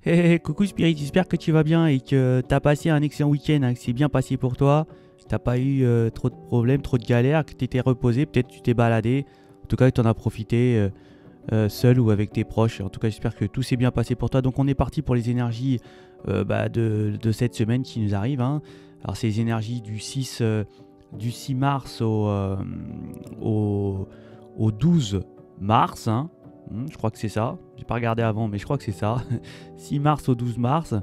Hey, coucou Spirit, j'espère que tu vas bien et que t'as passé un excellent week-end, hein, que c'est bien passé pour toi. Que t'as pas eu trop de problèmes, trop de galères, que t'étais reposé, peut-être tu t'es baladé. En tout cas, que t'en as profité seul ou avec tes proches. En tout cas, j'espère que tout s'est bien passé pour toi. Donc, on est parti pour les énergies de cette semaine qui nous arrive, hein. Alors, c'est les énergies du 6 mars au, au 12 mars, hein. Je crois que c'est ça. J'ai pas regardé avant, mais je crois que c'est ça. 6 mars au 12 mars.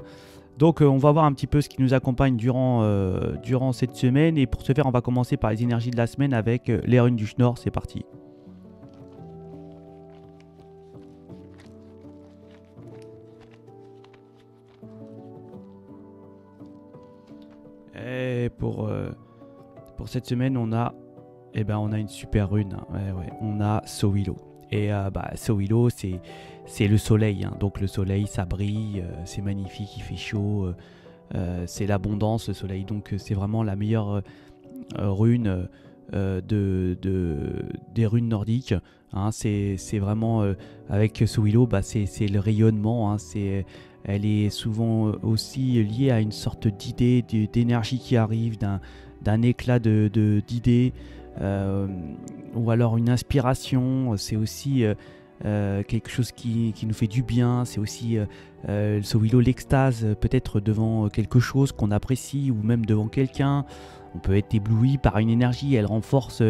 Donc on va voir un petit peu ce qui nous accompagne durant cette semaine. Et pour ce faire, on va commencer par les énergies de la semaine avec les runes du Schnorr. C'est parti. Et pour cette semaine, on a une super rune, hein. Ouais. On a Sowilo. Et Sowilo, c'est le soleil, hein. Donc le soleil, ça brille, c'est magnifique, il fait chaud. C'est l'abondance, le soleil. Donc c'est vraiment la meilleure rune des runes nordiques, hein. C'est vraiment avec Sowilo, c'est le rayonnement, hein. Elle est souvent aussi liée à une sorte d'idée, d'énergie qui arrive, d'un éclat d'idées, ou alors une inspiration. C'est aussi quelque chose qui nous fait du bien. C'est aussi le Sowilo, l'extase, peut-être devant quelque chose qu'on apprécie ou même devant quelqu'un. On peut être ébloui par une énergie. Elle renforce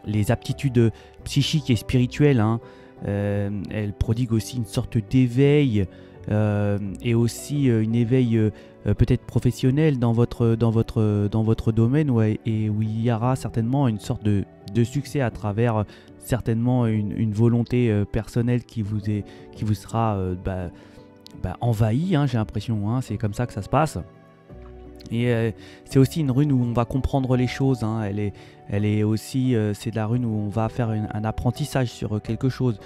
les aptitudes psychiques et spirituelles, hein. Elle prodigue aussi une sorte d'éveil, et aussi une éveil peut-être professionnel dans votre domaine, et où il y aura certainement une sorte de succès à travers certainement une volonté personnelle qui vous sera envahie, hein, j'ai l'impression, hein. C'est comme ça que ça se passe. Et c'est aussi une rune où on va comprendre les choses, hein. Elle est aussi, c'est de la rune où on va faire un apprentissage sur quelque chose.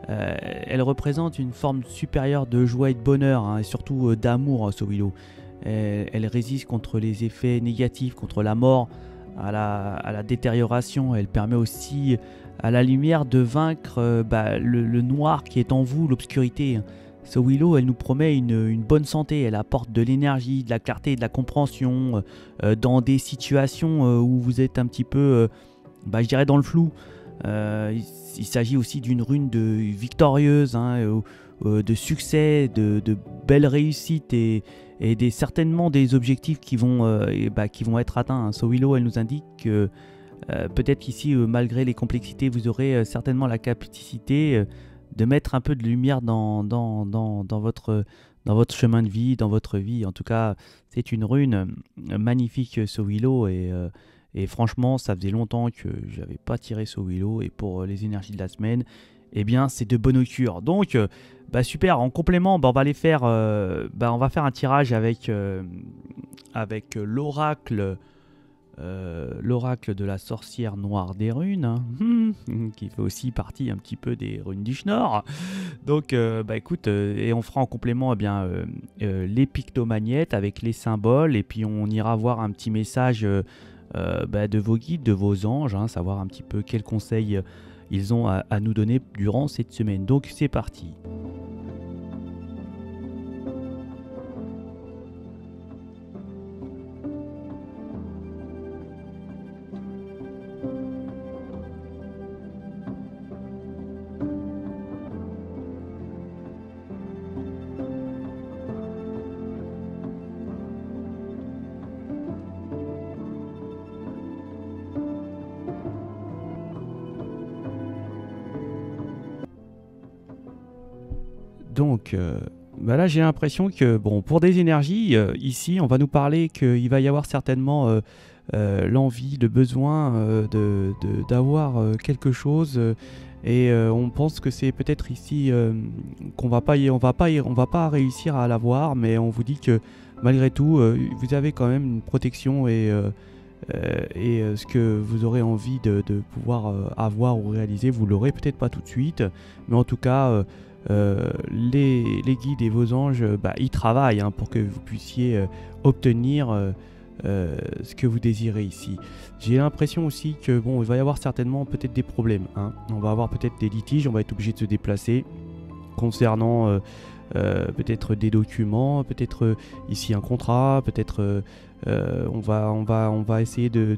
Elle représente une forme supérieure de joie et de bonheur, hein, et surtout d'amour, Sowilo. Elle résiste contre les effets négatifs, contre la mort, à la détérioration. Elle permet aussi à la lumière de vaincre le noir qui est en vous, l'obscurité. Sowilo, elle nous promet une bonne santé. Elle apporte de l'énergie, de la clarté, de la compréhension dans des situations où vous êtes un petit peu, je dirais, dans le flou. Il s'agit aussi d'une rune victorieuse, hein, de succès, de belles réussites, et certainement des objectifs qui vont être atteints, hein. Sowilo, elle nous indique que peut-être qu'ici, malgré les complexités, vous aurez certainement la capacité de mettre un peu de lumière dans votre chemin de vie, dans votre vie. En tout cas, c'est une rune magnifique, Sowilo, et franchement, ça faisait longtemps que j'avais pas tiré Sowilo, et pour les énergies de la semaine, eh bien, c'est de bonne augure. Donc, super. En complément, on va aller faire, on va faire un tirage avec l'oracle de la sorcière noire des runes, hein, qui fait aussi partie un petit peu des runes du Schnorr. Donc, écoute, et on fera en complément les pictomagnettes avec les symboles, et puis on ira voir un petit message de vos guides, de vos anges, hein, savoir un petit peu quels conseils ils ont à nous donner durant cette semaine. Donc, c'est parti. Donc, là, j'ai l'impression que, bon, pour des énergies, ici, on va nous parler qu'il va y avoir certainement l'envie, le besoin d'avoir quelque chose, et on pense que c'est peut-être ici on va pas réussir à l'avoir, mais on vous dit que malgré tout, vous avez quand même une protection, et ce que vous aurez envie de pouvoir avoir ou réaliser, vous l'aurez peut-être pas tout de suite, mais en tout cas, les guides et vos anges, ils travaillent, hein, pour que vous puissiez obtenir ce que vous désirez ici. J'ai l'impression aussi que, bon, il va y avoir certainement peut-être des problèmes, hein. On va avoir peut-être des litiges, on va être obligé de se déplacer concernant peut-être des documents, peut-être ici un contrat, peut-être on va essayer de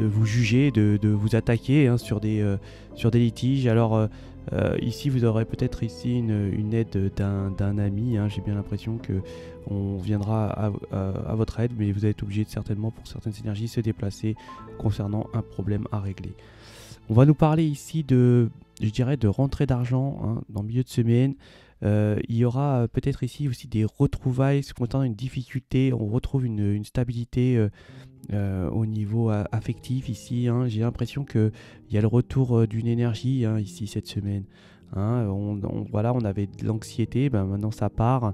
vous juger, de vous attaquer hein, sur des litiges. Alors ici vous aurez peut-être ici une aide d'un ami, hein. J'ai bien l'impression que on viendra à votre aide, mais vous êtes obligé de, certainement pour certaines énergies se déplacer concernant un problème à régler. On va nous parler ici je dirais, de rentrée d'argent hein, dans le milieu de semaine. Il y aura peut-être ici aussi des retrouvailles concernant une difficulté. On retrouve une stabilité au niveau affectif ici. Hein. J'ai l'impression qu'il y a le retour d'une énergie hein, ici cette semaine. Hein. Voilà, on avait de l'anxiété, ben maintenant ça part.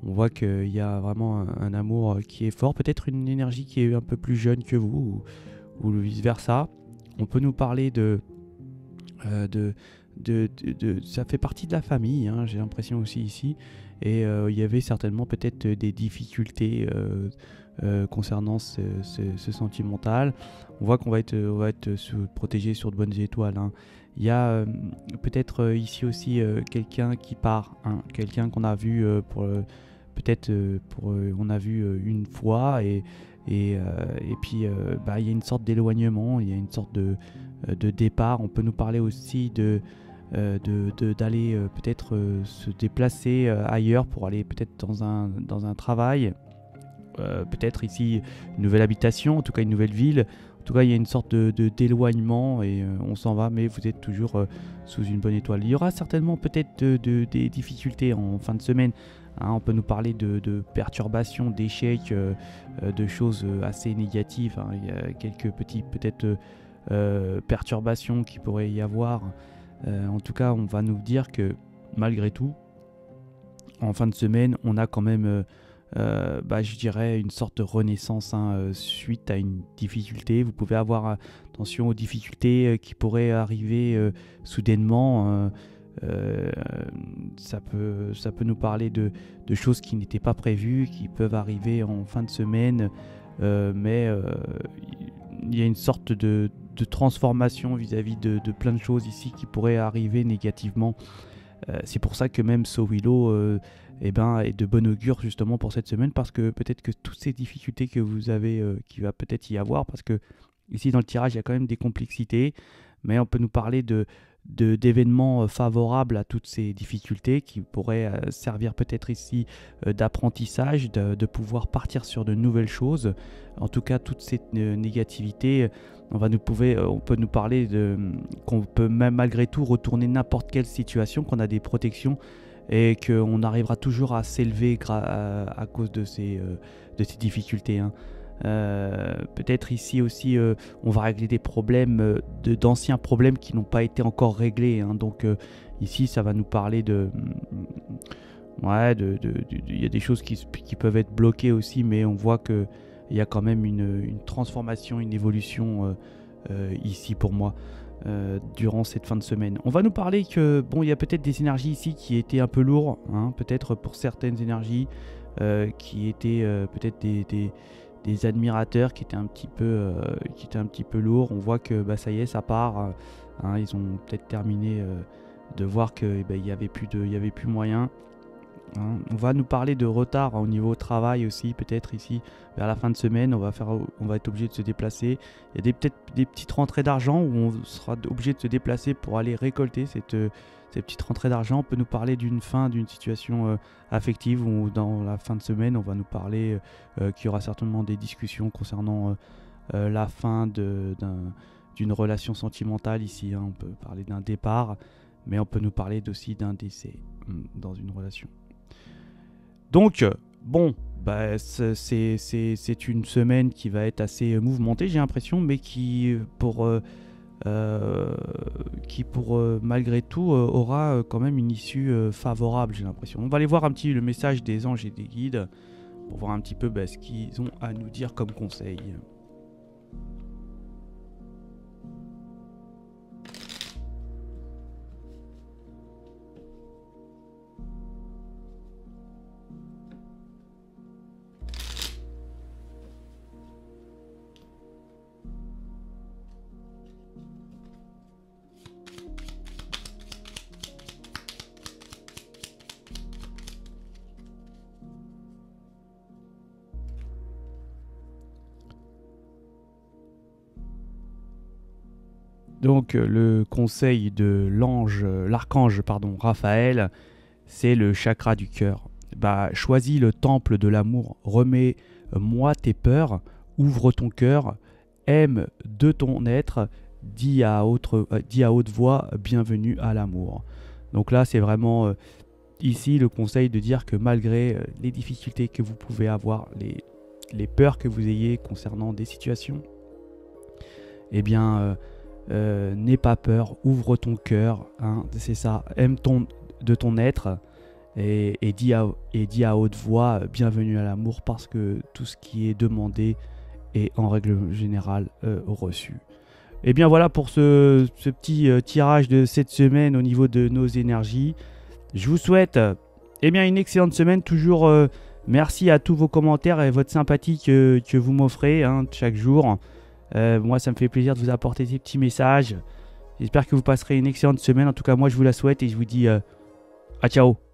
On voit qu'il y a vraiment un amour qui est fort. Peut-être une énergie qui est un peu plus jeune que vous ou vice-versa. On peut nous parler ça fait partie de la famille, hein, j'ai l'impression aussi ici. Et il y avait certainement peut-être des difficultés concernant ce sentimental. On voit qu'on va être protégé sur de bonnes étoiles. Hein. Il y a peut-être ici aussi quelqu'un qui part, hein, quelqu'un qu'on a vu on a vu une fois et puis il y a une sorte d'éloignement, il y a une sorte de départ. On peut nous parler aussi d'aller peut-être se déplacer ailleurs pour aller peut-être dans un travail. Peut-être ici une nouvelle habitation, en tout cas une nouvelle ville. En tout cas, il y a une sorte d'éloignement et on s'en va, mais vous êtes toujours sous une bonne étoile. Il y aura certainement peut-être des difficultés en fin de semaine. Hein, on peut nous parler de perturbations, d'échecs, de choses assez négatives. Hein. Il y a quelques petits peut-être perturbations qui pourraient y avoir. En tout cas, on va nous dire que malgré tout, en fin de semaine, on a quand même je dirais une sorte de renaissance hein, suite à une difficulté. Vous pouvez avoir attention aux difficultés qui pourraient arriver soudainement. Ça peut nous parler de choses qui n'étaient pas prévues, qui peuvent arriver en fin de semaine, mais il y a une sorte de transformation vis-à-vis de plein de choses ici qui pourraient arriver négativement. C'est pour ça que même Sowilo est de bon augure justement pour cette semaine, parce que peut-être que toutes ces difficultés que vous avez, qu'il va peut-être y avoir, parce que ici dans le tirage il y a quand même des complexités, mais on peut nous parler d'événements favorables à toutes ces difficultés qui pourraient servir peut-être ici d'apprentissage, de pouvoir partir sur de nouvelles choses. En tout cas, toute cette négativité, on peut nous parler qu'on peut même malgré tout retourner n'importe quelle situation, qu'on a des protections et qu'on arrivera toujours à s'élever à cause de ces difficultés. Hein. Peut-être ici aussi on va régler des problèmes d'anciens problèmes qui n'ont pas été encore réglés hein. Donc ici ça va nous parler il y a des choses qui peuvent être bloquées aussi, mais on voit que il y a quand même une transformation, une évolution ici pour moi durant cette fin de semaine. On va nous parler que il y a peut-être des énergies ici qui étaient un peu lourdes hein, peut-être pour certaines énergies qui étaient peut-être des admirateurs qui étaient un petit peu lourds. On voit que ça y est, ça part. Hein, ils ont peut-être terminé de voir que il y avait plus moyen. Hein. On va nous parler de retard au niveau travail aussi, peut-être ici vers la fin de semaine. On va être obligé de se déplacer. Il y a peut-être des petites rentrées d'argent où on sera obligé de se déplacer pour aller récolter ces petites rentrées d'argent. On peut nous parler d'une fin d'une situation affective, ou dans la fin de semaine on va nous parler qu'il y aura certainement des discussions concernant la fin d'une relation sentimentale ici. Hein. On peut parler d'un départ, mais on peut nous parler aussi d'un décès dans une relation. Donc, c'est une semaine qui va être assez mouvementée, j'ai l'impression, mais qui malgré tout aura quand même une issue favorable, j'ai l'impression. On va aller voir un petit le message des anges et des guides pour voir un petit peu ce qu'ils ont à nous dire comme conseil. Donc le conseil de l'archange Raphaël, c'est le chakra du cœur. Choisis le temple de l'amour, remets-moi tes peurs, ouvre ton cœur, aime de ton être, dis à haute voix, bienvenue à l'amour. Donc là, c'est vraiment ici le conseil de dire que malgré les difficultés que vous pouvez avoir, les peurs que vous ayez concernant des situations, eh bien, n'aie pas peur, ouvre ton cœur, hein, c'est ça, aime de ton être et dis à haute voix, bienvenue à l'amour, parce que tout ce qui est demandé est en règle générale reçu. Et bien voilà pour ce petit tirage de cette semaine au niveau de nos énergies. Je vous souhaite une excellente semaine. Toujours merci à tous vos commentaires et votre sympathie que vous m'offrez chaque jour. Moi, ça me fait plaisir de vous apporter ces petits messages. J'espère que vous passerez une excellente semaine. En tout cas, moi, je vous la souhaite et je vous dis à ciao.